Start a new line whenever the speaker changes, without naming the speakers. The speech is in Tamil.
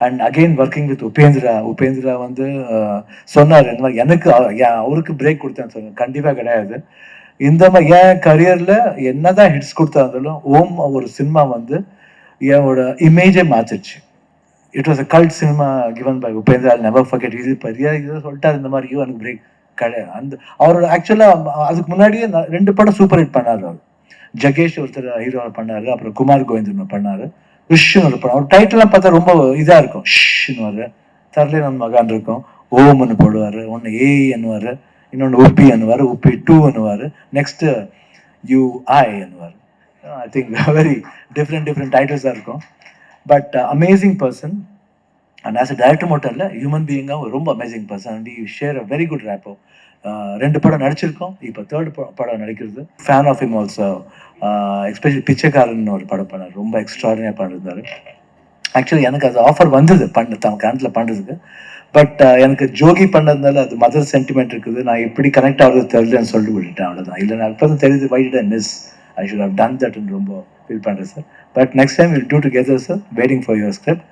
And again working with Upendra வந்து சொன்னார் இந்த மாதிரி எனக்கு அவருக்கு பிரேக் கொடுத்தேன்னு சொன்னேன். கண்டிப்பாக கிடையாது. இந்த மாதிரி என் கரியரில் என்னதான் ஹிட்ஸ் கொடுத்தாலும் ஓம் ஒரு சினிமா வந்து என்னோட இமேஜை மாற்றிடுச்சு. It was a cult cinema given by Upendra. Never forget. இது பெரிய இது சொல்லிட்டாரு இந்த மாதிரி எனக்கு பிரேக் கிடையாது. அந்த அவரோட ஆக்சுவலாக அதுக்கு முன்னாடியே 2 படம் சூப்பர் ஹிட் பண்ணார் அவர். ஜகேஷ் ஒருத்தர் ஹீரோவை பண்ணாரு, அப்புறம் குமார் கோவிந்தன் பண்ணாரு, ரிஷ்னு ஒரு படம். அவர் டைட்டிலாம் பார்த்தா ரொம்ப இதா இருக்கும். ஷ்னுவாரு, தரலே நம்ம மகான் இருக்கும், ஓம்னு போடுவாரு, ஒன்று ஏ என்னுவாரு, இன்னொன்று ஓபி என்னுவாரு, ஓபி டூ என்னுவாரு, நெக்ஸ்ட் யூஐ என்னுவாரு. ஐ திங்க் வெரி டிஃப்ரெண்ட் டைட்டில்ஸாக இருக்கும். But amazing person. And as a director மட்டும் இல்லை, ஹியூமன் பீயிங்காக ரொம்ப amazing person. And you share a very good rapport. 2 படம் நடிச்சிருக்கோம், இப்போ 3rd படம் நடிக்கிறது. Fan of him also. Especially Pichaikkaran ஒரு படம் பண்ணார், ரொம்ப எக்ஸ்ட்ராடினரியாக பண்ணியிருந்தாரு. ஆக்சுவலி எனக்கு அது ஆஃபர் வந்தது தான் கரண்ட்டில் பண்ணுறதுக்கு. பட் எனக்கு ஜோகி பண்ணதுனால அது மதர் சென்டிமெண்ட் இருக்குது, நான் எப்படி கனெக்ட் ஆகுறது தெரியலன்னு சொல்லிட்டு விட்டுட்டேன், அவ்வளோதான். இல்லை நான் இப்போ தான் தெரியுது, why did I miss, I should have done தட்னு ரொம்ப ஃபீல் பண்ணுறேன் sir. But next time will do together sir. Waiting for your script.